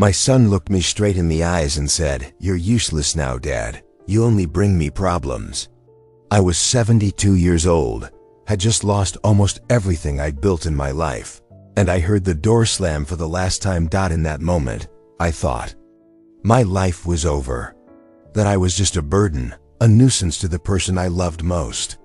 My son looked me straight in the eyes and said, "You're useless now, Dad. You only bring me problems." I was 72 years old, had just lost almost everything I'd built in my life, and I heard the door slam for the last time. In that moment, I thought my life was over, that I was just a burden, a nuisance to the person I loved most.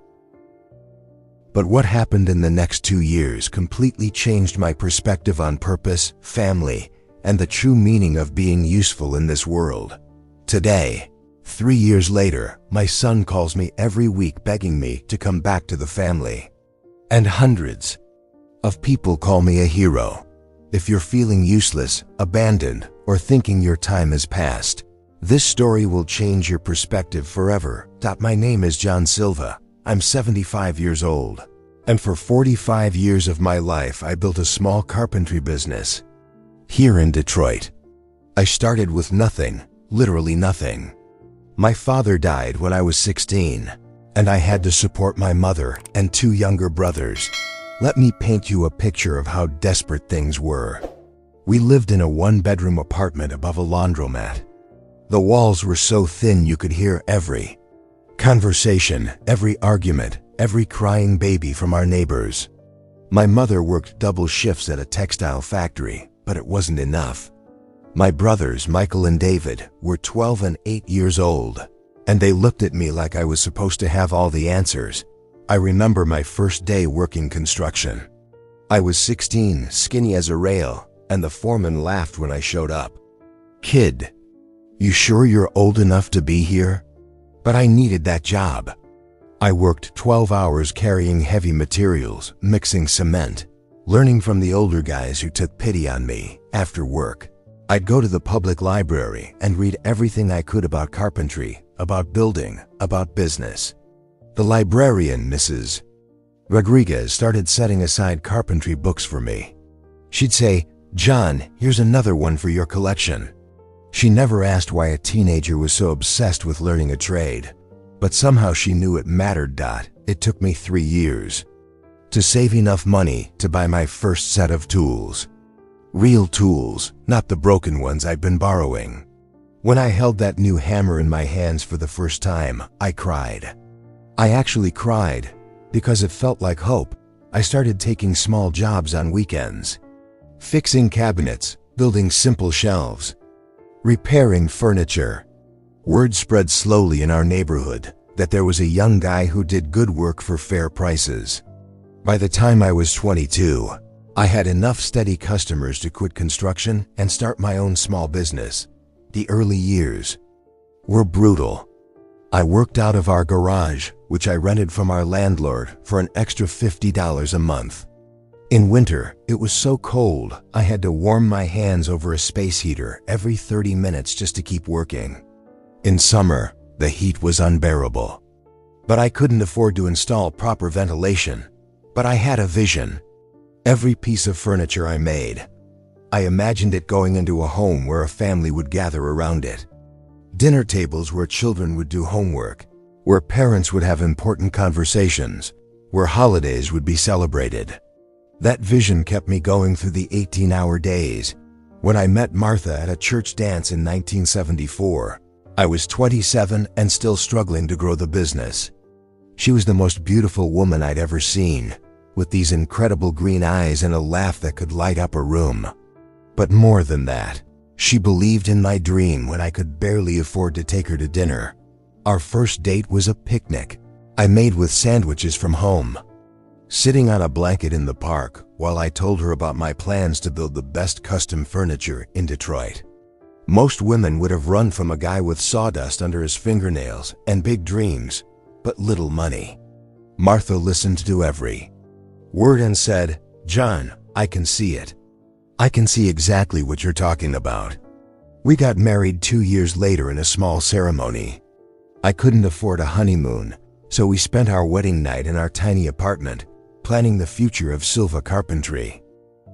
But what happened in the next 2 years completely changed my perspective on purpose, family, and the true meaning of being useful in this world. Today, 3 years later, my son calls me every week begging me to come back to the family. And hundreds of people call me a hero. If you're feeling useless, abandoned, or thinking your time has passed, this story will change your perspective forever. My name is John Silva. I'm 75 years old. And for 45 years of my life, I built a small carpentry business here in Detroit. I started with nothing, literally nothing. My father died when I was 16, and I had to support my mother and 2 younger brothers. Let me paint you a picture of how desperate things were. We lived in a 1-bedroom apartment above a laundromat. The walls were so thin you could hear every conversation, every argument, every crying baby from our neighbors. My mother worked double shifts at a textile factory, but it wasn't enough. My brothers, Michael and David, were 12 and 8 years old, and they looked at me like I was supposed to have all the answers. I remember my first day working construction. I was 16, skinny as a rail, and the foreman laughed when I showed up. "Kid, you sure you're old enough to be here?" But I needed that job. I worked 12 hours carrying heavy materials, mixing cement, learning from the older guys who took pity on me. After work, I'd go to the public library and read everything I could about carpentry, about building, about business. The librarian, Mrs. Rodriguez, started setting aside carpentry books for me. She'd say, "John, here's another one for your collection." She never asked why a teenager was so obsessed with learning a trade, but somehow she knew it mattered. It took me 3 years to save enough money to buy my first set of tools. Real tools, not the broken ones I'd been borrowing. When I held that new hammer in my hands for the first time, I cried. I actually cried because it felt like hope. I started taking small jobs on weekends, fixing cabinets, building simple shelves, repairing furniture. Word spread slowly in our neighborhood that there was a young guy who did good work for fair prices. By the time I was 22, I had enough steady customers to quit construction and start my own small business. The early years were brutal. I worked out of our garage, which I rented from our landlord for an extra $50 a month. In winter, it was so cold, I had to warm my hands over a space heater every 30 minutes just to keep working. In summer, the heat was unbearable. But I couldn't afford to install proper ventilation. But I had a vision. Every piece of furniture I made, I imagined it going into a home where a family would gather around it. Dinner tables where children would do homework, where parents would have important conversations, where holidays would be celebrated. That vision kept me going through the 18-hour days. When I met Martha at a church dance in 1974, I was 27 and still struggling to grow the business. She was the most beautiful woman I'd ever seen, with these incredible green eyes and a laugh that could light up a room. But more than that, she believed in my dream when I could barely afford to take her to dinner. Our first date was a picnic I made with sandwiches from home, sitting on a blanket in the park while I told her about my plans to build the best custom furniture in Detroit. Most women would have run from a guy with sawdust under his fingernails and big dreams, but little money. Martha listened to every word and said, "John, I can see it. I can see exactly what you're talking about." We got married 2 years later in a small ceremony. I couldn't afford a honeymoon, so we spent our wedding night in our tiny apartment, planning the future of Silva Carpentry.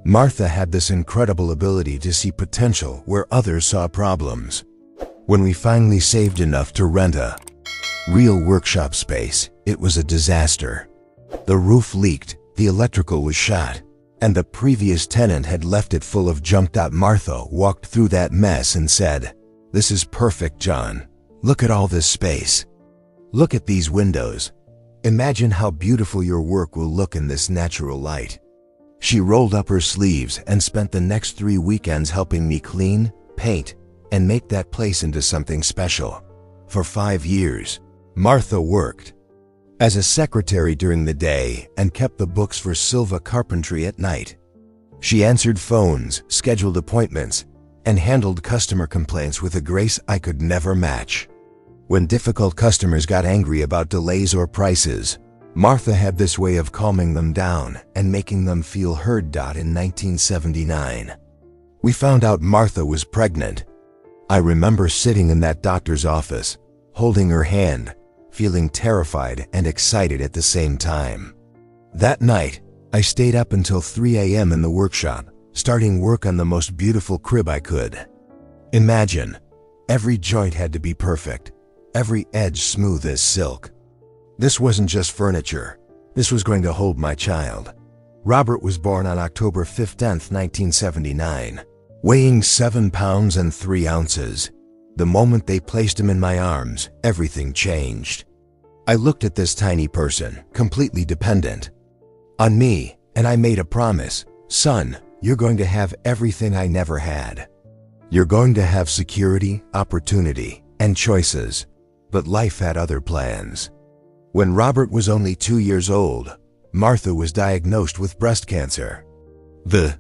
Martha had this incredible ability to see potential where others saw problems. When we finally saved enough to rent a real workshop space, it was a disaster. The roof leaked, the electrical was shot, and the previous tenant had left it full of junk. Martha walked through that mess and said, "This is perfect, John. Look at all this space. Look at these windows. Imagine how beautiful your work will look in this natural light." She rolled up her sleeves and spent the next 3 weekends helping me clean, paint, and make that place into something special. For 5 years, Martha worked as a secretary during the day and kept the books for Silva Carpentry at night. She answered phones, scheduled appointments, and handled customer complaints with a grace I could never match. When difficult customers got angry about delays or prices, Martha had this way of calming them down and making them feel heard. In 1979, we found out Martha was pregnant. I remember sitting in that doctor's office, holding her hand, feeling terrified and excited at the same time. That night, I stayed up until 3 a.m. in the workshop, starting work on the most beautiful crib I could. Imagine, every joint had to be perfect, every edge smooth as silk. This wasn't just furniture. This was going to hold my child. Robert was born on October 15, 1979, weighing 7 pounds and 3 ounces. The moment they placed him in my arms, everything changed. I looked at this tiny person, completely dependent on me, and I made a promise. "Son, you're going to have everything I never had. You're going to have security, opportunity, and choices." But life had other plans. When Robert was only 2 years old, Martha was diagnosed with breast cancer. The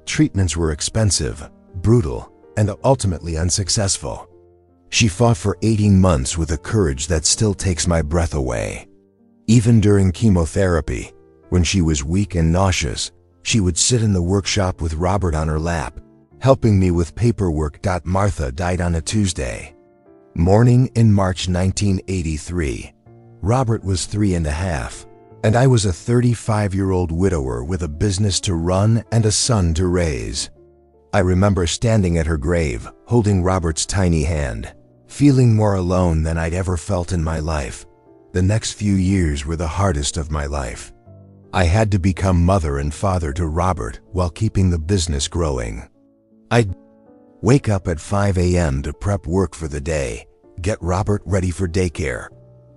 treatments were expensive, brutal, and ultimately unsuccessful. She fought for 18 months with a courage that still takes my breath away. Even during chemotherapy, when she was weak and nauseous, she would sit in the workshop with Robert on her lap, helping me with paperwork. Martha died on a Tuesday morning in March 1983. Robert was 3.5, and I was a 35-year-old widower with a business to run and a son to raise. I remember standing at her grave, holding Robert's tiny hand, feeling more alone than I'd ever felt in my life. The next few years were the hardest of my life. I had to become mother and father to Robert while keeping the business growing. I'd wake up at 5 a.m. to prep work for the day, get Robert ready for daycare,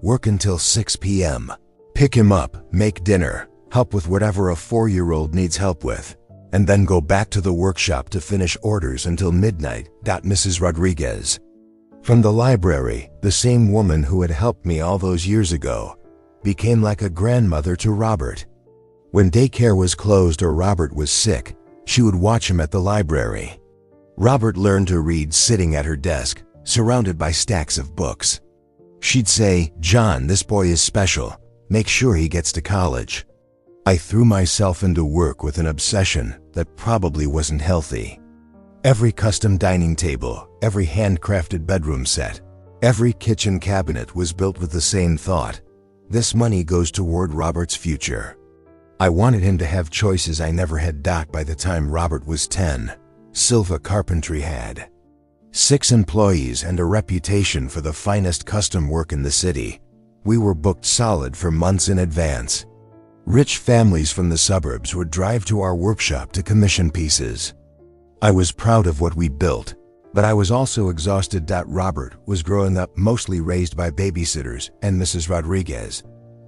work until 6 p.m., pick him up, make dinner, help with whatever a 4-year-old needs help with, and then go back to the workshop to finish orders until midnight. Mrs. Rodriguez from the library, the same woman who had helped me all those years ago, became like a grandmother to Robert. When daycare was closed or Robert was sick, she would watch him at the library. Robert learned to read sitting at her desk, surrounded by stacks of books. She'd say, "John, this boy is special. Make sure he gets to college." I threw myself into work with an obsession that probably wasn't healthy. Every custom dining table, every handcrafted bedroom set, every kitchen cabinet was built with the same thought: this money goes toward Robert's future. I wanted him to have choices I never had. By the time Robert was 10, Silva Carpentry had 6 employees and a reputation for the finest custom work in the city. We were booked solid for months in advance. Rich families from the suburbs would drive to our workshop to commission pieces. I was proud of what we built, but I was also exhausted. Robert was growing up mostly raised by babysitters and Mrs. Rodriguez.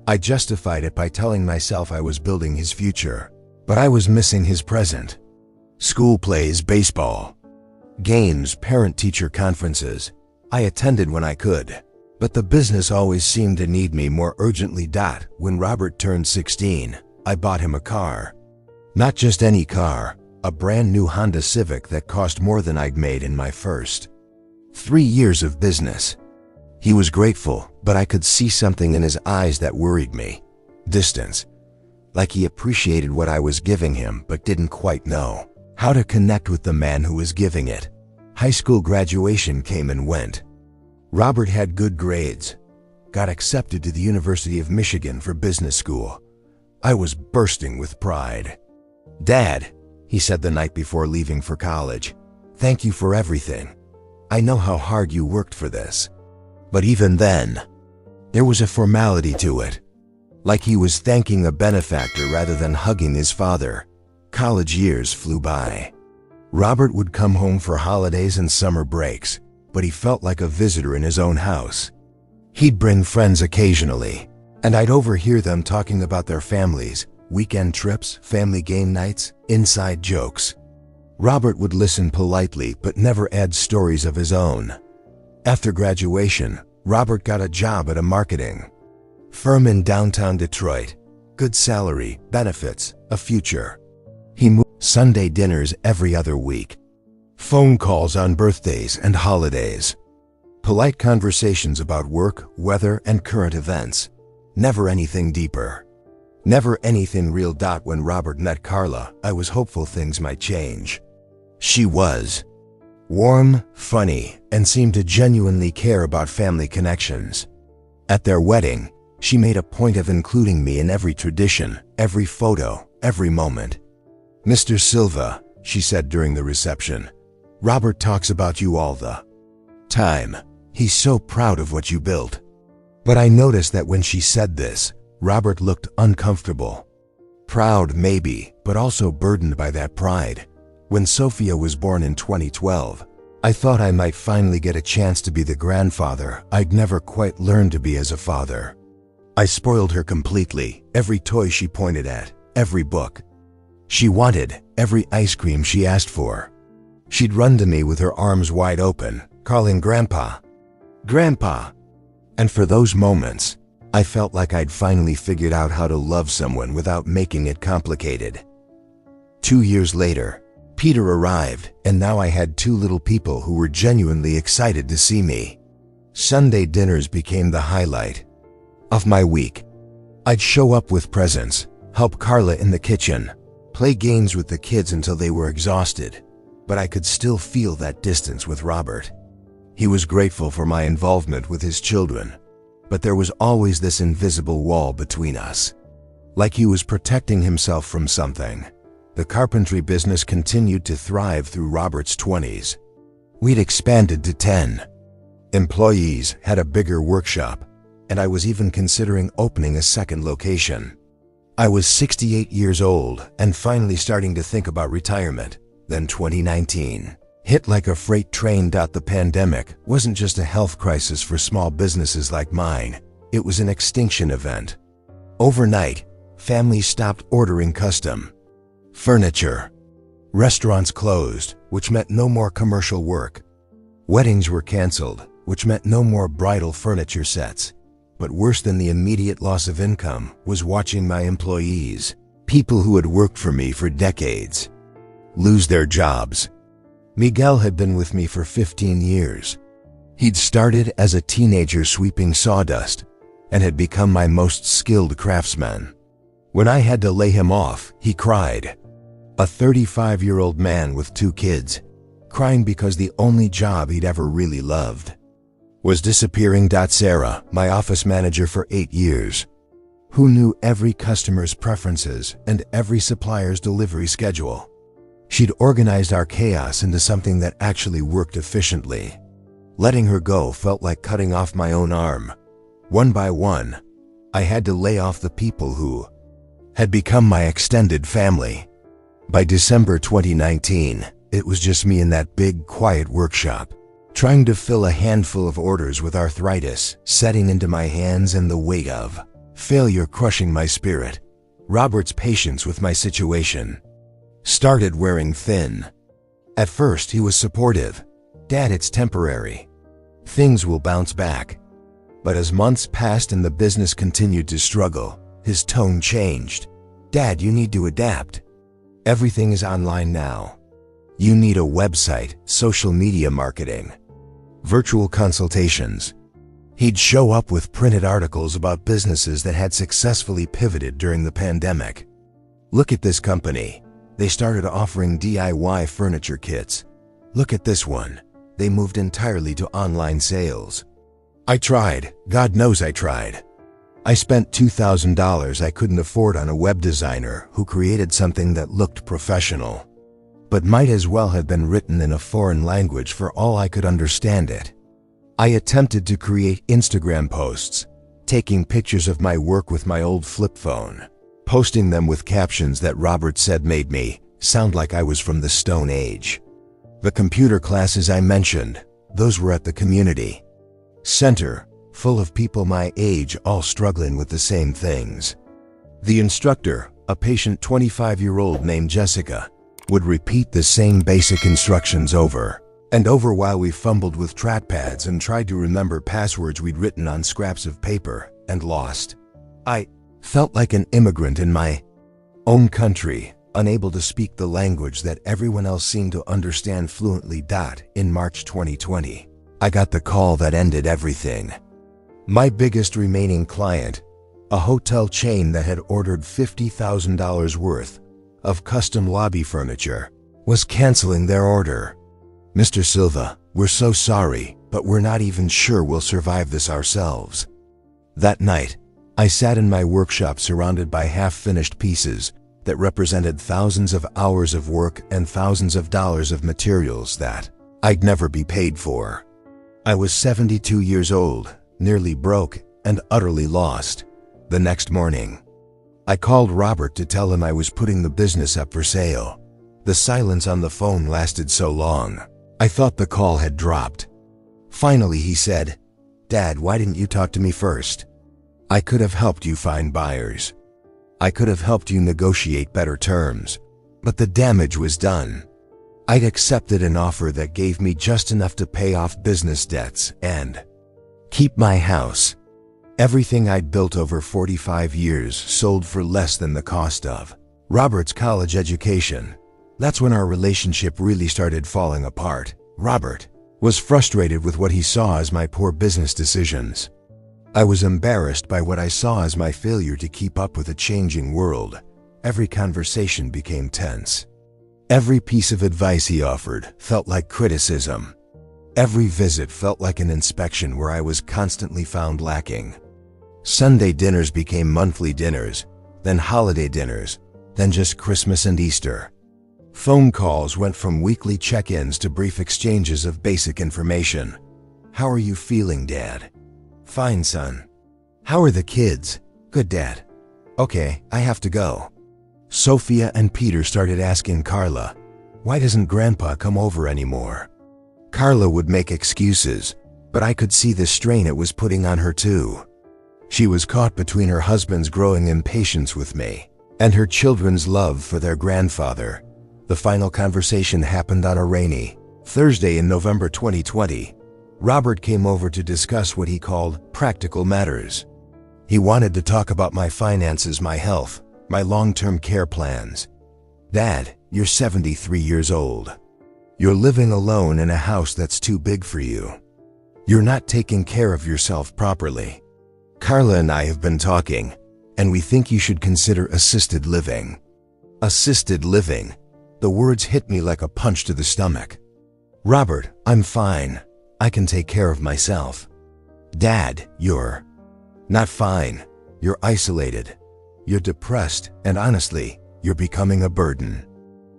I justified it by telling myself I was building his future, but I was missing his present. School plays, baseball, games, parent-teacher conferences. I attended when I could, but the business always seemed to need me more urgently. When Robert turned 16, I bought him a car. Not just any car, a brand new Honda Civic that cost more than I'd made in my first 3 years of business. He was grateful, but I could see something in his eyes that worried me. Distance. Like he appreciated what I was giving him but didn't quite know how to connect with the man who was giving it. High school graduation came and went. Robert had good grades, got accepted to the University of Michigan for business school. I was bursting with pride. "Dad," he said the night before leaving for college, "thank you for everything. I know how hard you worked for this." But even then, there was a formality to it, like he was thanking a benefactor rather than hugging his father. College years flew by. Robert would come home for holidays and summer breaks, but he felt like a visitor in his own house. He'd bring friends occasionally, and I'd overhear them talking about their families, weekend trips, family game nights, inside jokes. Robert would listen politely but never add stories of his own. After graduation, Robert got a job at a marketing firm in downtown Detroit. Good salary, benefits, a future. He moved Sunday dinners every other week, phone calls on birthdays and holidays, polite conversations about work, weather, and current events. Never anything deeper. Never anything real. When Robert met Carla, I was hopeful things might change. She was warm, funny, and seemed to genuinely care about family connections. At their wedding, she made a point of including me in every tradition, every photo, every moment. "Mr. Silva," she said during the reception, "Robert talks about you all the time. He's so proud of what you built." But I noticed that when she said this, Robert looked uncomfortable. Proud, maybe, but also burdened by that pride. When Sophia was born in 2012, I thought I might finally get a chance to be the grandfather I'd never quite learned to be as a father. I spoiled her completely, every toy she pointed at, every book she wanted, every ice cream she asked for. She'd run to me with her arms wide open, calling Grandpa, Grandpa. And for those moments, I felt like I'd finally figured out how to love someone without making it complicated. 2 years later, Peter arrived, and now I had two little people who were genuinely excited to see me. Sunday dinners became the highlight of my week. I'd show up with presents, help Carla in the kitchen, play games with the kids until they were exhausted, but I could still feel that distance with Robert. He was grateful for my involvement with his children, but there was always this invisible wall between us. Like he was protecting himself from something. The carpentry business continued to thrive through Robert's 20s. We'd expanded to 10 employees, had a bigger workshop, and I was even considering opening a second location. I was 68 years old and finally starting to think about retirement. Then 2019 hit like a freight train. The pandemic wasn't just a health crisis for small businesses like mine, it was an extinction event. Overnight, families stopped ordering custom furniture. Restaurants closed, which meant no more commercial work. Weddings were canceled, which meant no more bridal furniture sets. But worse than the immediate loss of income was watching my employees, people who had worked for me for decades, lose their jobs. Miguel had been with me for 15 years. He'd started as a teenager sweeping sawdust and had become my most skilled craftsman. When I had to lay him off, he cried. A 35-year-old man with 2 kids, crying because the only job he'd ever really loved was disappearing. Sarah, my office manager for 8 years, who knew every customer's preferences and every supplier's delivery schedule. She'd organized our chaos into something that actually worked efficiently. Letting her go felt like cutting off my own arm. One by one, I had to lay off the people who had become my extended family. By December 2019, it was just me in that big, quiet workshop, trying to fill a handful of orders with arthritis setting into my hands and the weight of failure crushing my spirit. Robert's patience with my situation started wearing thin. At first, he was supportive. "Dad, it's temporary. Things will bounce back." But as months passed and the business continued to struggle, his tone changed. "Dad, you need to adapt. Everything is online now. You need a website, social media marketing, virtual consultations." He'd show up with printed articles about businesses that had successfully pivoted during the pandemic. "Look at this company. They started offering DIY furniture kits. Look at this one. They moved entirely to online sales." I tried. God knows I tried. I spent $2,000 I couldn't afford on a web designer who created something that looked professional, but might as well have been written in a foreign language for all I could understand it. I attempted to create Instagram posts, taking pictures of my work with my old flip phone, posting them with captions that Robert said made me sound like I was from the Stone Age. The computer classes I mentioned, those were at the community center, full of people my age all struggling with the same things. The instructor, a patient 25-year-old named Jessica, would repeat the same basic instructions over and over while we fumbled with trackpads and tried to remember passwords we'd written on scraps of paper and lost. I felt like an immigrant in my own country, unable to speak the language that everyone else seemed to understand fluently. In March 2020, I got the call that ended everything. My biggest remaining client, a hotel chain that had ordered $50,000 worth of custom lobby furniture, was canceling their order. "Mr. Silva, we're so sorry, but we're not even sure we'll survive this ourselves." That night, I sat in my workshop surrounded by half-finished pieces that represented thousands of hours of work and thousands of dollars of materials that I'd never be paid for. I was 72 years old, nearly broke, and utterly lost. The next morning, I called Robert to tell him I was putting the business up for sale. The silence on the phone lasted so long, I thought the call had dropped. Finally, he said, "Dad, why didn't you talk to me first? I could have helped you find buyers. I could have helped you negotiate better terms, but the damage was done. I'd accepted an offer that gave me just enough to pay off business debts and keep my house. Everything I'd built over 45 years sold for less than the cost of Robert's college education. That's when our relationship really started falling apart. Robert was frustrated with what he saw as my poor business decisions. I was embarrassed by what I saw as my failure to keep up with a changing world. Every conversation became tense. Every piece of advice he offered felt like criticism. Every visit felt like an inspection where I was constantly found lacking. Sunday dinners became monthly dinners, then holiday dinners, then just Christmas and Easter. Phone calls went from weekly check-ins to brief exchanges of basic information. "How are you feeling, Dad?" "Fine, son." "How are the kids?" "Good, Dad." "Okay, I have to go." Sophia and Peter started asking Carla, "Why doesn't Grandpa come over anymore?" Carla would make excuses, but I could see the strain it was putting on her too. She was caught between her husband's growing impatience with me and her children's love for their grandfather. The final conversation happened on a rainy Thursday in November 2020. Robert came over to discuss what he called practical matters. He wanted to talk about my finances, my health, my long-term care plans. "Dad, you're 73 years old. You're living alone in a house that's too big for you. You're not taking care of yourself properly. Carla and I have been talking, and we think you should consider assisted living." Assisted living. The words hit me like a punch to the stomach. "Robert, I'm fine. I can take care of myself." "Dad, you're not fine. You're isolated. You're depressed, and honestly, you're becoming a burden.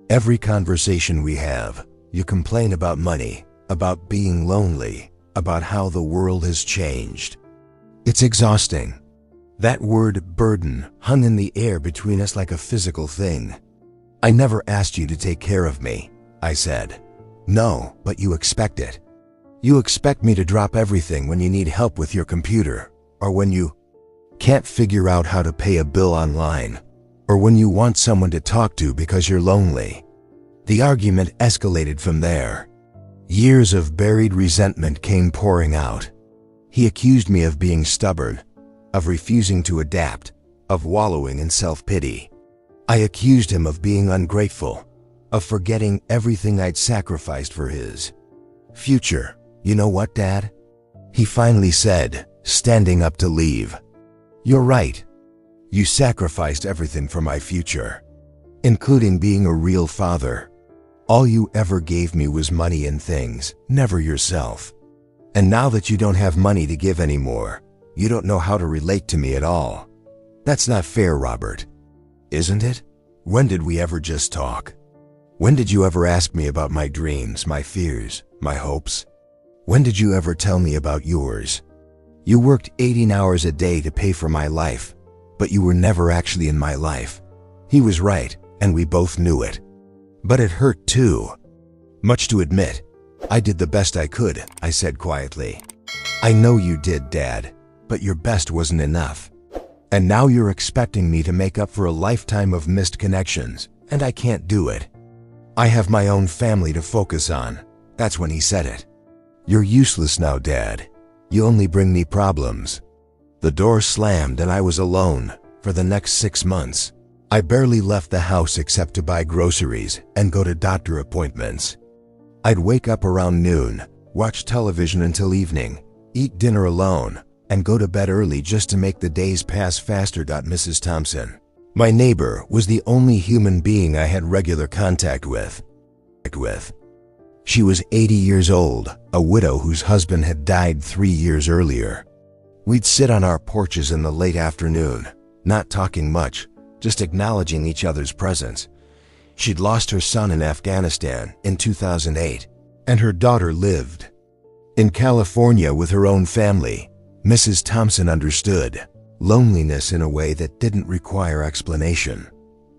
Every conversation we have, you complain about money, about being lonely, about how the world has changed. It's exhausting." That word burden hung in the air between us like a physical thing. "I never asked you to take care of me," I said. "No, but you expect it. You expect me to drop everything when you need help with your computer, or when you can't figure out how to pay a bill online, or when you want someone to talk to because you're lonely." The argument escalated from there. Years of buried resentment came pouring out. He accused me of being stubborn, of refusing to adapt, of wallowing in self-pity. I accused him of being ungrateful, of forgetting everything I'd sacrificed for his future. "You know what, Dad?" he finally said, standing up to leave. "You're right. You sacrificed everything for my future, including being a real father. All you ever gave me was money and things, never yourself. And now that you don't have money to give anymore, you don't know how to relate to me at all. That's not fair, Robert. Isn't it? When did we ever just talk? When did you ever ask me about my dreams, my fears, my hopes? When did you ever tell me about yours? You worked 18 hours a day to pay for my life, but you were never actually in my life." He was right, and we both knew it. But it hurt too. Much to admit. "I did the best I could," I said quietly. "I know you did, Dad, but your best wasn't enough. And now you're expecting me to make up for a lifetime of missed connections, and I can't do it. I have my own family to focus on." That's when he said it. "You're useless now, Dad. You only bring me problems." The door slammed and I was alone for the next 6 months. I barely left the house except to buy groceries and go to doctor appointments. I'd wake up around noon, watch television until evening, eat dinner alone, and go to bed early just to make the days pass faster. Mrs. Thompson, my neighbor, was the only human being I had regular contact with. She was 80 years old, a widow whose husband had died 3 years earlier. We'd sit on our porches in the late afternoon, not talking much, just acknowledging each other's presence. She'd lost her son in Afghanistan in 2008, and her daughter lived in California with her own family. Mrs. Thompson understood loneliness in a way that didn't require explanation.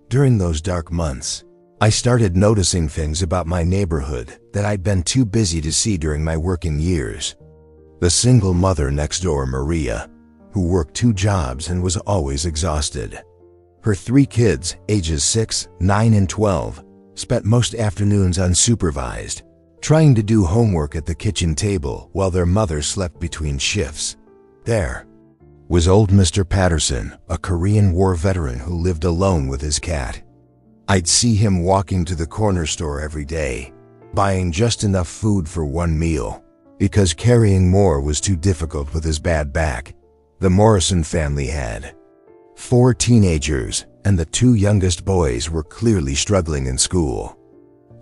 During those dark months, I started noticing things about my neighborhood that I'd been too busy to see during my working years. The single mother next door, Maria, who worked 2 jobs and was always exhausted. Her 3 kids, ages 6, 9, and 12, spent most afternoons unsupervised, trying to do homework at the kitchen table while their mother slept between shifts. There was old Mr. Patterson, a Korean War veteran who lived alone with his cat. I'd see him walking to the corner store every day, buying just enough food for 1 meal, because carrying more was too difficult with his bad back. The Morrison family had 4 teenagers, and the 2 youngest boys were clearly struggling in school.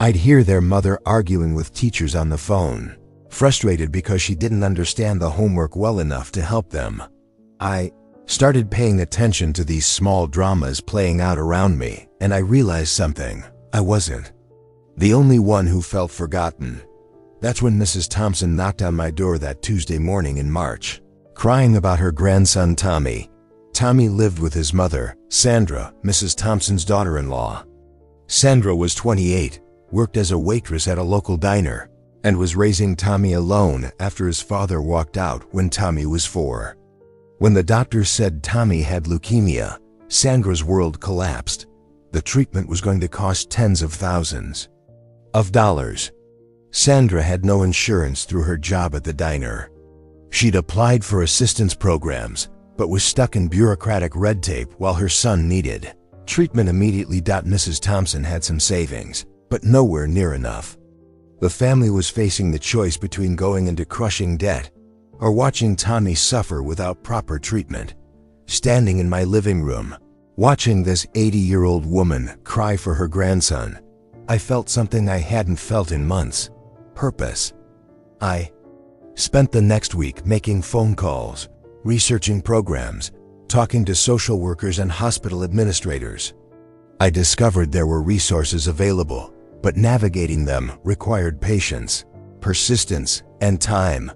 I'd hear their mother arguing with teachers on the phone, frustrated because she didn't understand the homework well enough to help them. I started paying attention to these small dramas playing out around me, and I realized something. I wasn't the only one who felt forgotten. That's when Mrs. Thompson knocked on my door that Tuesday morning in March, crying about her grandson Tommy. Tommy lived with his mother, Sandra, Mrs. Thompson's daughter-in-law. Sandra was 28, worked as a waitress at a local diner, and was raising Tommy alone after his father walked out when Tommy was 4. When the doctor said Tommy had leukemia, Sandra's world collapsed. The treatment was going to cost tens of thousands of dollars. Sandra had no insurance through her job at the diner. She'd applied for assistance programs, but was stuck in bureaucratic red tape while her son needed treatment immediately. Mrs. Thompson had some savings, but nowhere near enough. The family was facing the choice between going into crushing debt or watching Tommy suffer without proper treatment. Standing in my living room, watching this 80-year-old woman cry for her grandson, I felt something I hadn't felt in months: purpose. I spent the next week making phone calls, researching programs, talking to social workers and hospital administrators. I discovered there were resources available, but navigating them required patience, persistence, and time.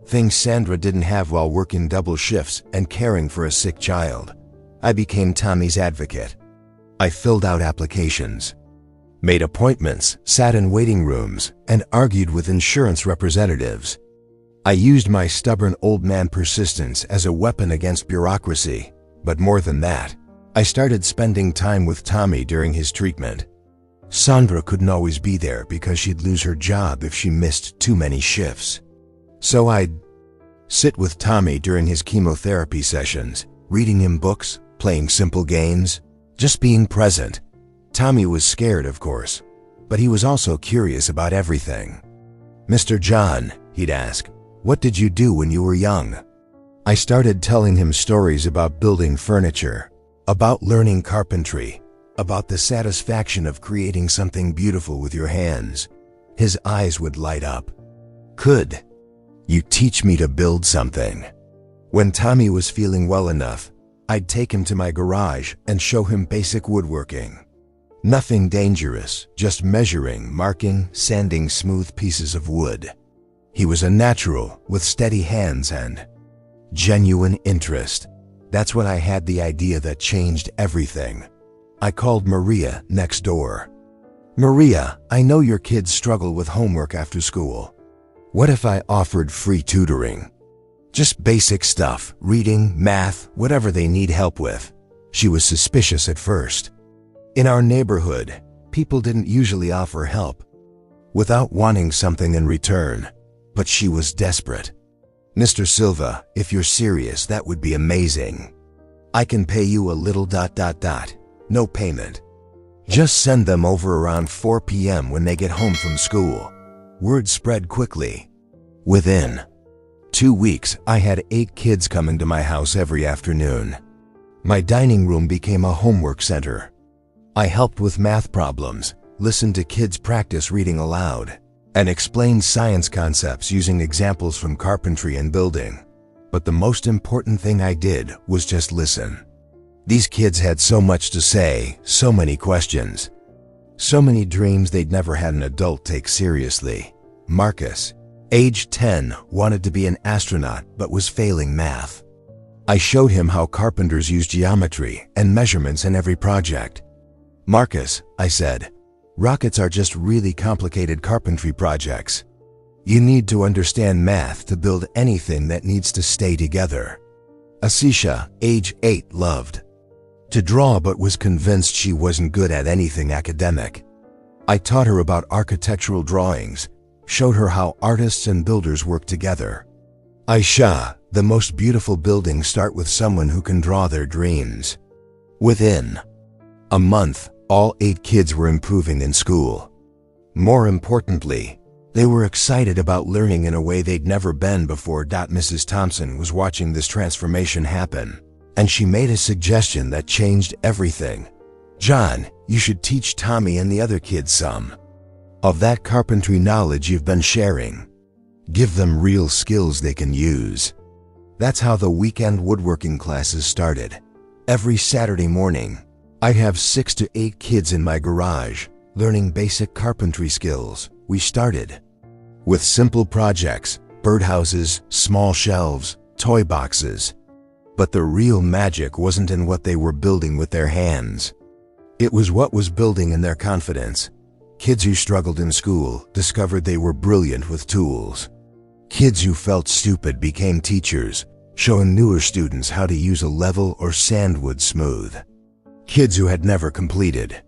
Things Sandra didn't have while working double shifts and caring for a sick child. I became Tommy's advocate. I filled out applications, made appointments, sat in waiting rooms, and argued with insurance representatives. I used my stubborn old man persistence as a weapon against bureaucracy, but more than that, I started spending time with Tommy during his treatment. Sandra couldn't always be there because she'd lose her job if she missed too many shifts. So I'd sit with Tommy during his chemotherapy sessions, reading him books, playing simple games, just being present. Tommy was scared, of course, but he was also curious about everything. "Mr. John," he'd ask, "what did you do when you were young?" I started telling him stories about building furniture, about learning carpentry, about the satisfaction of creating something beautiful with your hands. His eyes would light up. "Could you teach me to build something?" When Tommy was feeling well enough, I'd take him to my garage and show him basic woodworking. Nothing dangerous, just measuring, marking, sanding smooth pieces of wood. He was a natural with steady hands and genuine interest. That's when I had the idea that changed everything. I called Maria next door. Maria, I know your kids struggle with homework after school. What if I offered free tutoring? Just basic stuff, reading, math, whatever they need help with. She was suspicious at first. In our neighborhood, people didn't usually offer help without wanting something in return, but she was desperate. Mr. Silva, if you're serious, that would be amazing. I can pay you a little ... No payment. Just send them over around 4 p.m. when they get home from school. Word spread quickly. Within 2 weeks, I had 8 kids coming to my house every afternoon. My dining room became a homework center. I helped with math problems, listened to kids practice reading aloud, and explained science concepts using examples from carpentry and building. But the most important thing I did was just listen. These kids had so much to say, so many questions, so many dreams they'd never had an adult take seriously. Marcus, age 10, wanted to be an astronaut but was failing math. I showed him how carpenters use geometry and measurements in every project. Marcus, I said, rockets are just really complicated carpentry projects. You need to understand math to build anything that needs to stay together. Asisha, age 8, loved to draw but was convinced she wasn't good at anything academic. I taught her about architectural drawings, showed her how artists and builders work together. Aisha, the most beautiful buildings start with someone who can draw their dreams. Within a month, all 8 kids were improving in school. More importantly, they were excited about learning in a way they'd never been before. Mrs. Thompson was watching this transformation happen, and she made a suggestion that changed everything. John, you should teach Tommy and the other kids some of that carpentry knowledge you've been sharing. Give them real skills they can use. That's how the weekend woodworking classes started. Every Saturday morning, I'd have 6 to 8 kids in my garage, learning basic carpentry skills. We started with simple projects, birdhouses, small shelves, toy boxes. But the real magic wasn't in what they were building with their hands. It was what was building in their confidence. Kids who struggled in school discovered they were brilliant with tools. Kids who felt stupid became teachers, showing newer students how to use a level or sandwood smooth. Kids who had never completed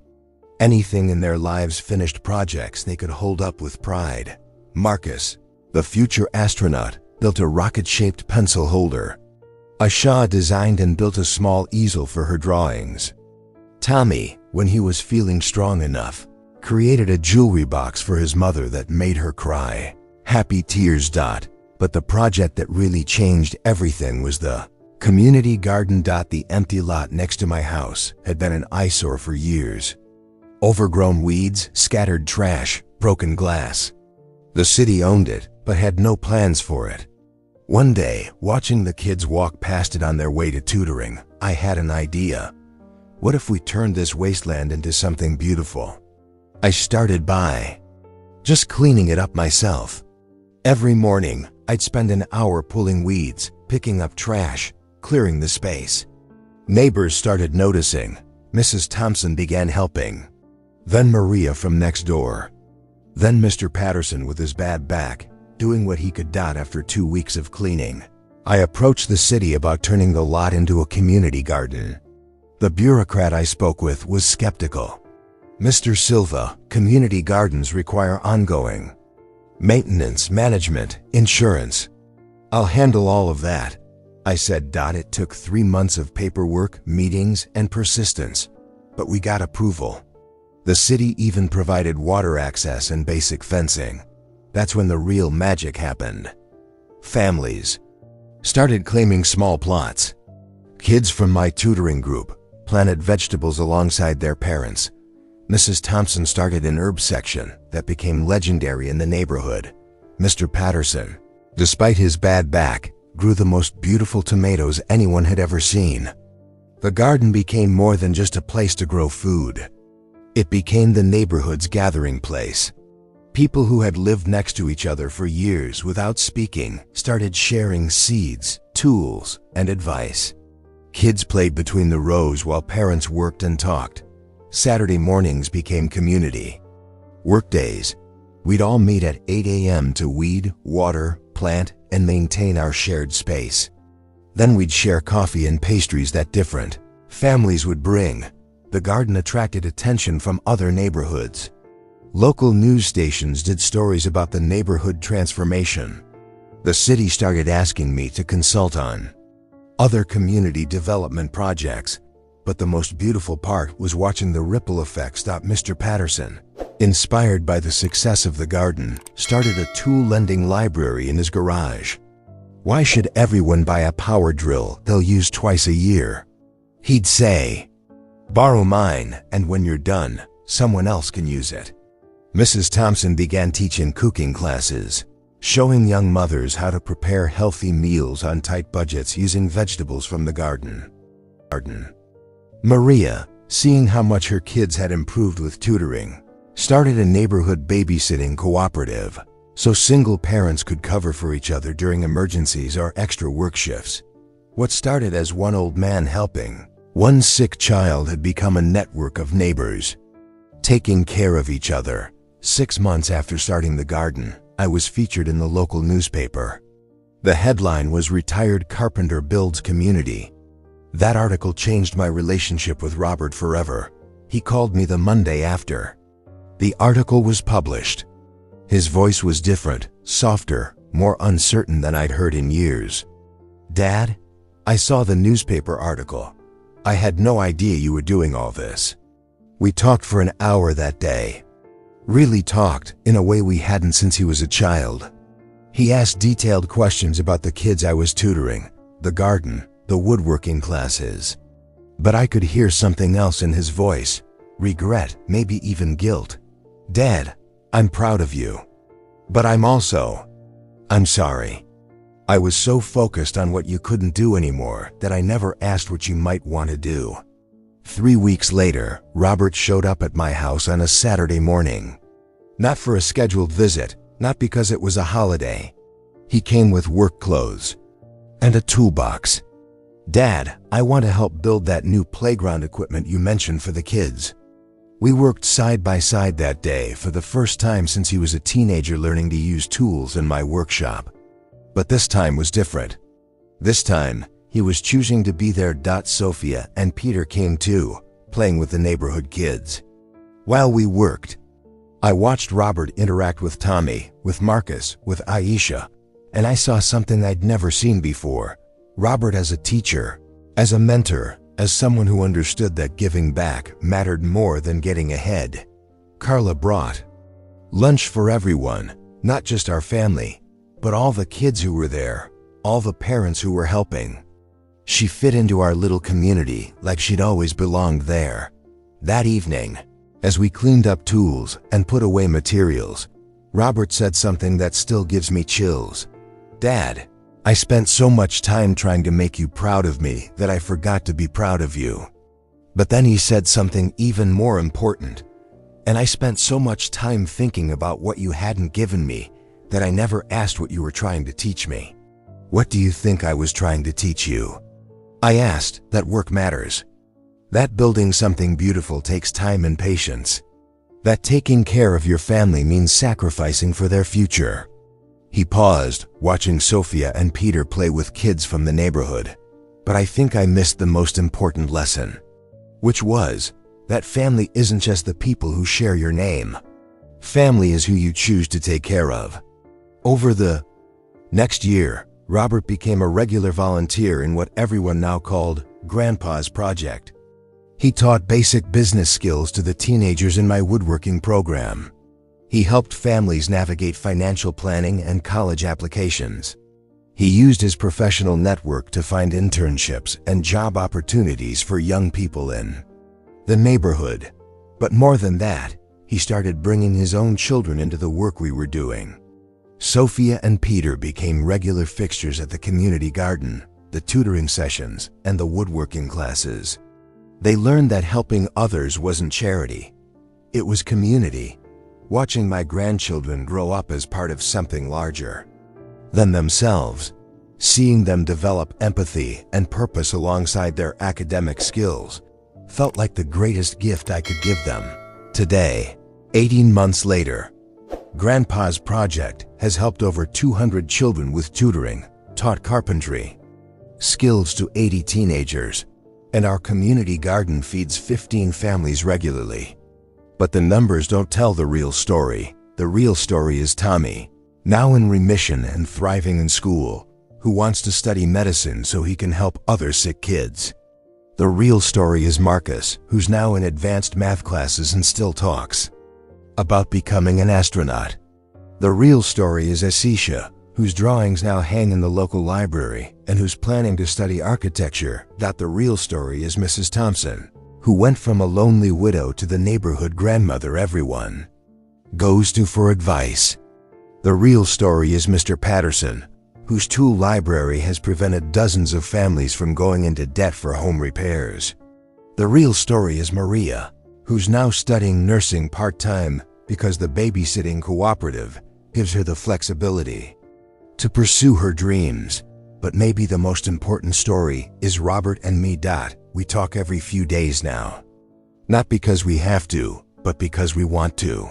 anything in their lives finished projects they could hold up with pride. Marcus, the future astronaut, built a rocket-shaped pencil holder. Aisha designed and built a small easel for her drawings. Tommy, when he was feeling strong enough, created a jewelry box for his mother that made her cry. Happy tears. But the project that really changed everything was the community garden. The empty lot next to my house had been an eyesore for years. Overgrown weeds, scattered trash, broken glass. The city owned it, but had no plans for it. One day, watching the kids walk past it on their way to tutoring, I had an idea. What if we turned this wasteland into something beautiful? I started by just cleaning it up myself. Every morning, I'd spend an hour pulling weeds, picking up trash, clearing the space. Neighbors started noticing. Mrs. Thompson began helping. Then Maria from next door. Then Mr. Patterson with his bad back, doing what he could. After 2 weeks of cleaning, I approached the city about turning the lot into a community garden. The bureaucrat I spoke with was skeptical. Mr. Silva, community gardens require ongoing maintenance, management, insurance. I'll handle all of that, I said. It took 3 months of paperwork, meetings, and persistence, but we got approval. The city even provided water access and basic fencing. That's when the real magic happened. Families started claiming small plots. Kids from my tutoring group planted vegetables alongside their parents. Mrs. Thompson started an herb section that became legendary in the neighborhood. Mr. Patterson, despite his bad back, grew the most beautiful tomatoes anyone had ever seen. The garden became more than just a place to grow food. It became the neighborhood's gathering place. People who had lived next to each other for years without speaking started sharing seeds, tools, and advice. Kids played between the rows while parents worked and talked. Saturday mornings became community. Workdays, we'd all meet at 8 a.m. to weed, water, plant, and maintain our shared space. Then we'd share coffee and pastries that different families would bring. The garden attracted attention from other neighborhoods. Local news stations did stories about the neighborhood transformation. The city started asking me to consult on other community development projects, but the most beautiful part was watching the ripple effects. Mr. Patterson, inspired by the success of the garden, started a tool lending library in his garage. Why should everyone buy a power drill they'll use twice a year? He'd say, borrow mine, and when you're done, someone else can use it. Mrs. Thompson began teaching cooking classes, showing young mothers how to prepare healthy meals on tight budgets using vegetables from the garden. Maria, seeing how much her kids had improved with tutoring, started a neighborhood babysitting cooperative so single parents could cover for each other during emergencies or extra work shifts. What started as one old man helping one sick child had become a network of neighbors taking care of each other. 6 months after starting the garden, I was featured in the local newspaper. The headline was "Retired Carpenter Builds Community." That article changed my relationship with Robert forever. He called me the Monday after the article was published. His voice was different, softer, more uncertain than I'd heard in years. "Dad, I saw the newspaper article. I had no idea you were doing all this." We talked for an hour that day. Really talked in a way we hadn't since he was a child. He asked detailed questions about the kids I was tutoring, the garden, the woodworking classes. But I could hear something else in his voice, regret, maybe even guilt. "Dad, I'm proud of you. But I'm sorry. I was so focused on what you couldn't do anymore that I never asked what you might want to do." 3 weeks later, Robert showed up at my house on a Saturday morning. Not for a scheduled visit, not because it was a holiday. He came with work clothes and a toolbox. "Dad, I want to help build that new playground equipment you mentioned for the kids." We worked side by side that day for the first time since he was a teenager learning to use tools in my workshop. But this time was different. This time, he was choosing to be there. Sophia and Peter came too, playing with the neighborhood kids. While we worked, I watched Robert interact with Tommy, with Marcus, with Aisha, and I saw something I'd never seen before. Robert as a teacher, as a mentor, as someone who understood that giving back mattered more than getting ahead. Carla brought lunch for everyone, not just our family, but all the kids who were there, all the parents who were helping. She fit into our little community like she'd always belonged there. That evening, as we cleaned up tools and put away materials, Robert said something that still gives me chills. "Dad, I spent so much time trying to make you proud of me that I forgot to be proud of you." But then he said something even more important. "And I spent so much time thinking about what you hadn't given me that I never asked what you were trying to teach me." "What do you think I was trying to teach you?" I asked. "That work matters. That building something beautiful takes time and patience. That taking care of your family means sacrificing for their future." He paused, watching Sophia and Peter play with kids from the neighborhood. But I think I missed the most important lesson, which was that family isn't just the people who share your name. Family is who you choose to take care of. Over the next year, Robert became a regular volunteer in what everyone now called Grandpa's Project. He taught basic business skills to the teenagers in my woodworking program. He helped families navigate financial planning and college applications. He used his professional network to find internships and job opportunities for young people in the neighborhood. But more than that, he started bringing his own children into the work we were doing. Sophia and Peter became regular fixtures at the community garden, the tutoring sessions, and the woodworking classes. They learned that helping others wasn't charity. It was community. Watching my grandchildren grow up as part of something larger than themselves. Seeing them develop empathy and purpose alongside their academic skills felt like the greatest gift I could give them. Today, 18 months later, Grandpa's project has helped over 200 children with tutoring, taught carpentry skills to 80 teenagers, and our community garden feeds 15 families regularly. But the numbers don't tell the real story. The real story is Tommy, now in remission and thriving in school, who wants to study medicine so he can help other sick kids. The real story is Marcus, who's now in advanced math classes and still talks about becoming an astronaut. The real story is Asisha, whose drawings now hang in the local library and who's planning to study architecture. The real story is Mrs. Thompson, who went from a lonely widow to the neighborhood grandmother everyone goes to for advice. The real story is Mr. Patterson, whose tool library has prevented dozens of families from going into debt for home repairs. The real story is Maria, who's now studying nursing part-time because the babysitting cooperative gives her the flexibility to pursue her dreams. But maybe the most important story is Robert and me. We talk every few days now. Not because we have to, but because we want to.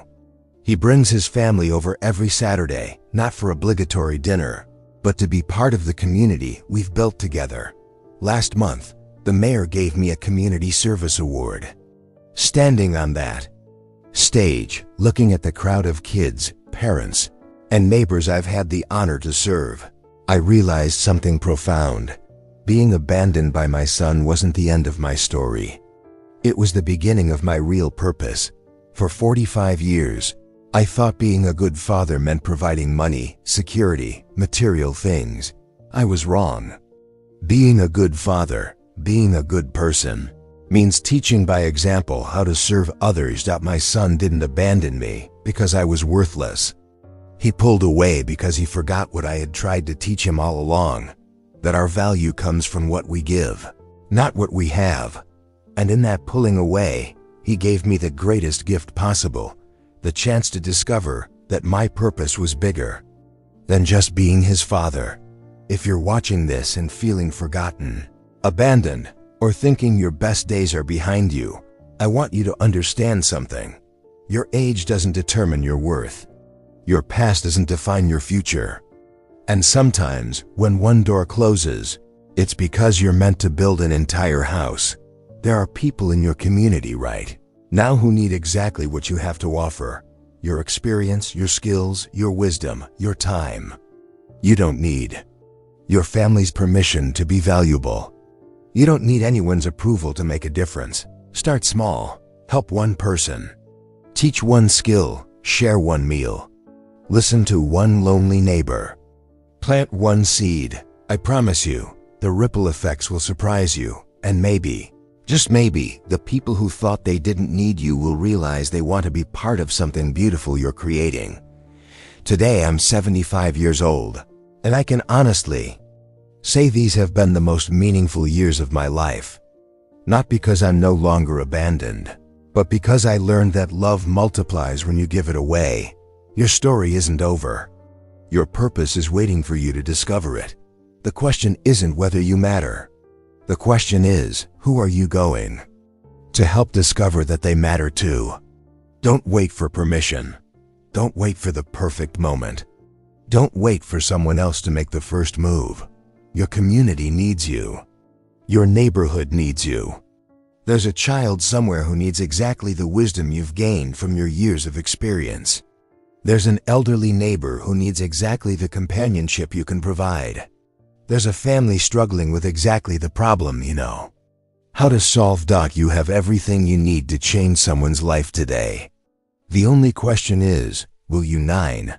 He brings his family over every Saturday, not for obligatory dinner, but to be part of the community we've built together. Last month, the mayor gave me a community service award. Standing on that stage, looking at the crowd of kids, parents, and neighbors I've had the honor to serve, I realized something profound. Being abandoned by my son wasn't the end of my story. It was the beginning of my real purpose. For 45 years, I thought being a good father meant providing money, security, material things. I was wrong. Being a good father, being a good person, means teaching by example how to serve others. My son didn't abandon me because I was worthless. He pulled away because he forgot what I had tried to teach him all along, that our value comes from what we give, not what we have. And in that pulling away, he gave me the greatest gift possible, the chance to discover that my purpose was bigger than just being his father. If you're watching this and feeling forgotten, abandoned, or thinking your best days are behind you, I want you to understand something. Your age doesn't determine your worth. Your past doesn't define your future. And sometimes, when one door closes, it's because you're meant to build an entire house. There are people in your community right now who need exactly what you have to offer. Your experience, your skills, your wisdom, your time. You don't need your family's permission to be valuable. You don't need anyone's approval to make a difference. Start small. Help one person. Teach one skill. Share one meal. Listen to one lonely neighbor. Plant one seed. I promise you, the ripple effects will surprise you. And maybe, just maybe, the people who thought they didn't need you will realize they want to be part of something beautiful you're creating. Today I'm 75 years old, and I can honestly say these have been the most meaningful years of my life. Not because I'm no longer abandoned, but because I learned that love multiplies when you give it away. Your story isn't over. Your purpose is waiting for you to discover it. The question isn't whether you matter. The question is, who are you going to help discover that they matter too? Don't wait for permission. Don't wait for the perfect moment. Don't wait for someone else to make the first move. Your community needs you. Your neighborhood needs you. There's a child somewhere who needs exactly the wisdom you've gained from your years of experience. There's an elderly neighbor who needs exactly the companionship you can provide. There's a family struggling with exactly the problem you know how to solve. You have everything you need to change someone's life today. The only question is, will you 9?